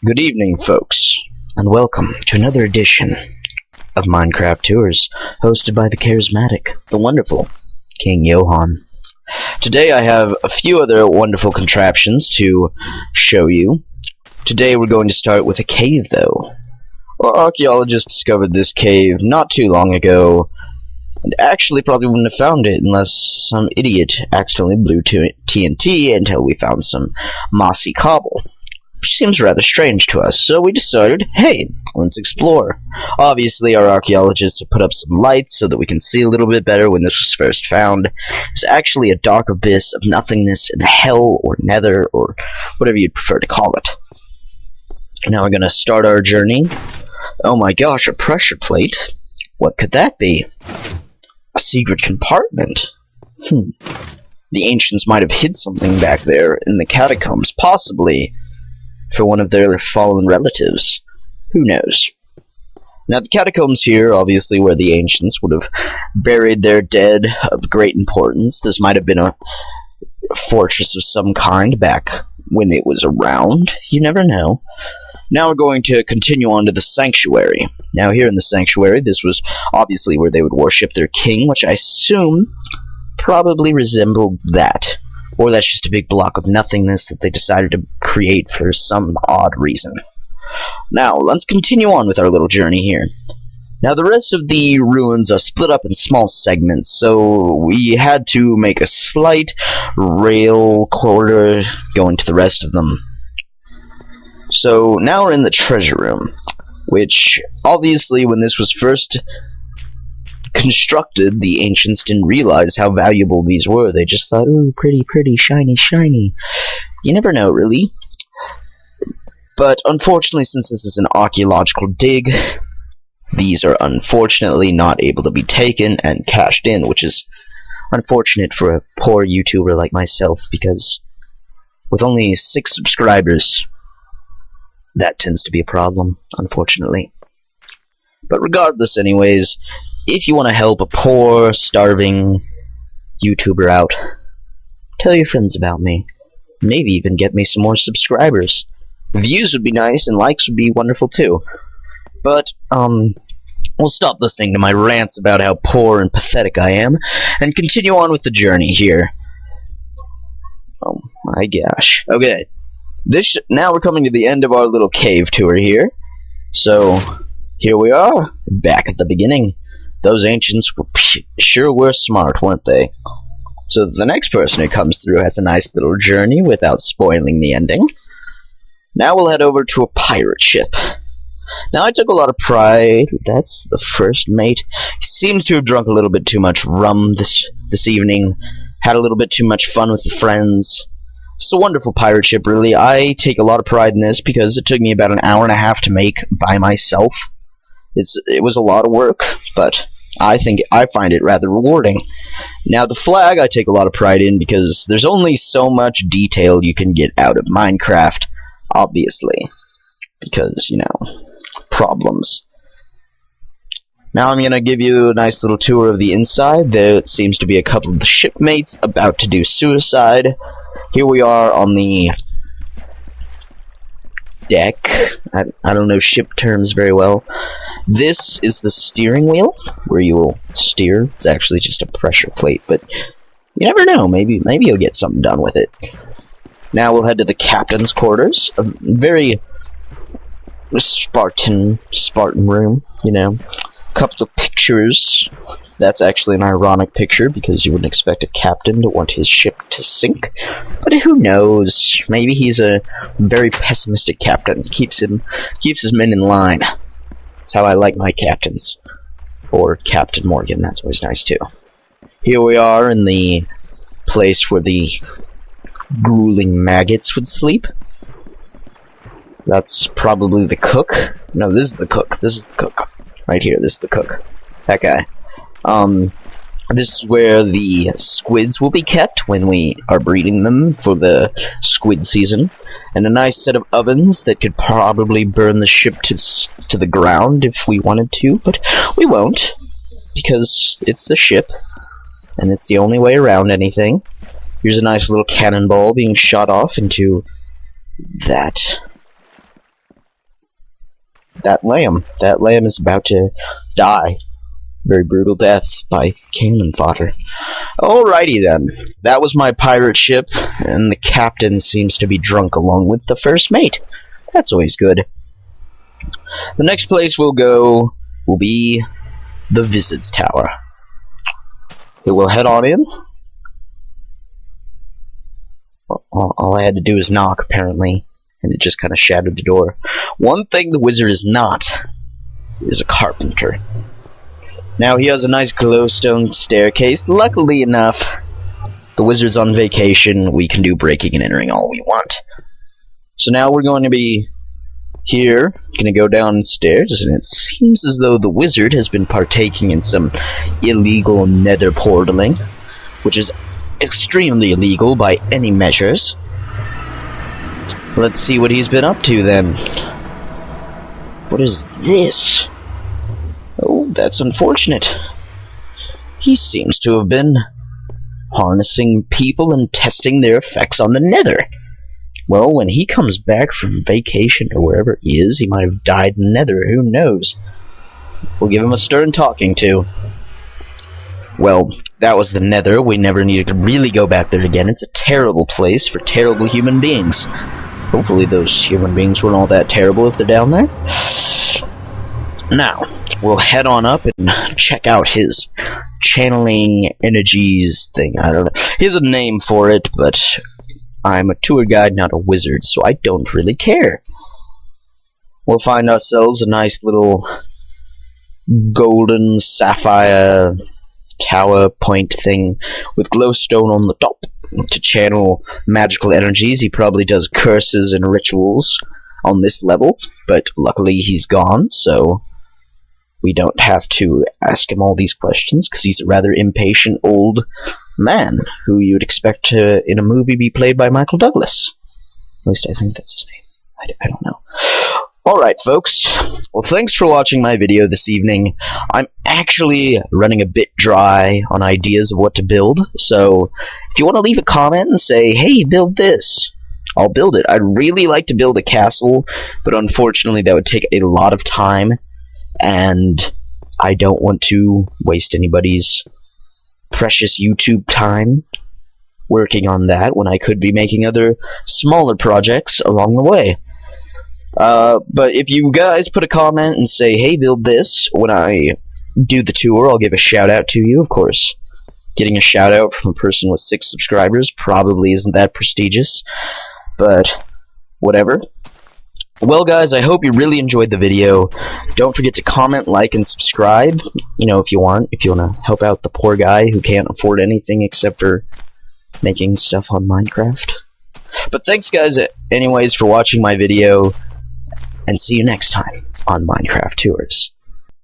Good evening, folks, and welcome to another edition of Minecraft Tours, hosted by the charismatic, the wonderful Kingyohaun. Today I have a few other wonderful contraptions to show you. Today we're going to start with a cave, though. Our archaeologists discovered this cave not too long ago, and actually probably wouldn't have found it unless some idiot accidentally blew TNT until we found some mossy cobble. Which seems rather strange to us, so we decided, hey, let's explore. Obviously, our archaeologists have put up some lights so that we can see a little bit better when this was first found. It's actually a dark abyss of nothingness in hell or nether or whatever you'd prefer to call it. Now we're going to start our journey. Oh my gosh, a pressure plate? What could that be? A secret compartment? The ancients might have hid something back there in the catacombs, possibly for one of their fallen relatives. Who knows? Now, the catacombs here, obviously, where the ancients would have buried their dead of great importance. This might have been a fortress of some kind back when it was around. You never know. Now we're going to continue on to the sanctuary. Now, here in the sanctuary, this was obviously where they would worship their king, which I assume probably resembled that. Or that's just a big block of nothingness that they decided to create for some odd reason. Now, let's continue on with our little journey here. Now, the rest of the ruins are split up in small segments, so we had to make a slight rail corridor going to the rest of them. So, now we're in the treasure room, which, obviously, when this was first constructed, the ancients didn't realize how valuable these were. They just thought, ooh, pretty, shiny. You never know, really. But unfortunately, since this is an archaeological dig, these are unfortunately not able to be taken and cashed in, which is unfortunate for a poor YouTuber like myself, because with only 6 subscribers, that tends to be a problem, unfortunately. But regardless, anyways, if you want to help a poor, starving YouTuber out, tell your friends about me. Maybe even get me some more subscribers. Views would be nice, and likes would be wonderful too. But, we'll stop listening to my rants about how poor and pathetic I am, and continue on with the journey here. Oh my gosh. Okay. Now we're coming to the end of our little cave tour here. So, here we are, back at the beginning. Those ancients sure were smart, weren't they? So the next person who comes through has a nice little journey without spoiling the ending. Now we'll head over to a pirate ship. Now I took a lot of pride. That's the first mate. He seems to have drunk a little bit too much rum this evening. Had a little bit too much fun with the friends. It's a wonderful pirate ship, really. I take a lot of pride in this because it took me about an hour and a half to make by myself. It was a lot of work, but I find it rather rewarding. Now, the flag I take a lot of pride in because there's only so much detail you can get out of Minecraft, obviously. Because, you know, problems. Now I'm going to give you a nice little tour of the inside. There seems to be a couple of the shipmates about to do suicide. Here we are on the deck. I don't know ship terms very well. This is the steering wheel, where you will steer. It's actually just a pressure plate, but you never know. Maybe you'll get something done with it. Now we'll head to the captain's quarters. A very Spartan room, you know. A couple of pictures. That's actually an ironic picture, because you wouldn't expect a captain to want his ship to sink. But who knows? Maybe he's a very pessimistic captain. Keeps his men in line. That's how I like my captains. Or Captain Morgan, that's always nice too. Here we are in the place where the grueling maggots would sleep. That's probably the cook. No, this is the cook. This is the cook. Right here, this is the cook. That guy. This is where the squids will be kept when we are breeding them for the squid season. And a nice set of ovens that could probably burn the ship to the ground if we wanted to, but we won't, because it's the ship, and it's the only way around anything. Here's a nice little cannonball being shot off into that that lamb. That lamb is about to die. Very brutal death by cannon fodder. Alrighty then. That was my pirate ship, and the captain seems to be drunk along with the first mate. That's always good. The next place we'll go will be the Visits Tower. We will head on in. All I had to do was knock, apparently, and it just kind of shattered the door. One thing the wizard is not is a carpenter. Now he has a nice glowstone staircase. Luckily enough, the wizard's on vacation. We can do breaking and entering all we want. So now we're going to be here, going to go downstairs, and it seems as though the wizard has been partaking in some illegal nether portaling, which is extremely illegal by any measures. Let's see what he's been up to then. What is this? Oh, that's unfortunate. He seems to have been harnessing people and testing their effects on the nether. Well, when he comes back from vacation or wherever he is, he might have died in the nether, who knows? We'll give him a stern talking to. Well, that was the nether. We never needed to really go back there again. It's a terrible place for terrible human beings. Hopefully those human beings weren't all that terrible if they're down there. Now, we'll head on up and check out his channeling energies thing. I don't know. He has a name for it, but I'm a tour guide, not a wizard, so I don't really care. We'll find ourselves a nice little golden sapphire tower point thing with glowstone on the top to channel magical energies. He probably does curses and rituals on this level, but luckily he's gone, so we don't have to ask him all these questions, because he's a rather impatient old man who you'd expect to, in a movie, be played by Michael Douglas. At least I think that's his name. I don't know. Alright, folks. Well, thanks for watching my video this evening. I'm actually running a bit dry on ideas of what to build, so if you want to leave a comment and say, hey, build this, I'll build it. I'd really like to build a castle, but unfortunately that would take a lot of time, and I don't want to waste anybody's precious YouTube time working on that when I could be making other smaller projects along the way. But if you guys put a comment and say, hey, build this, when I do the tour, I'll give a shout out to you, of course. Getting a shout out from a person with 6 subscribers probably isn't that prestigious, but whatever. Well, guys, I hope you really enjoyed the video. Don't forget to comment, like, and subscribe, you know, if you want to help out the poor guy who can't afford anything except for making stuff on Minecraft. But thanks, guys, anyways, for watching my video, and see you next time on Minecraft Tours.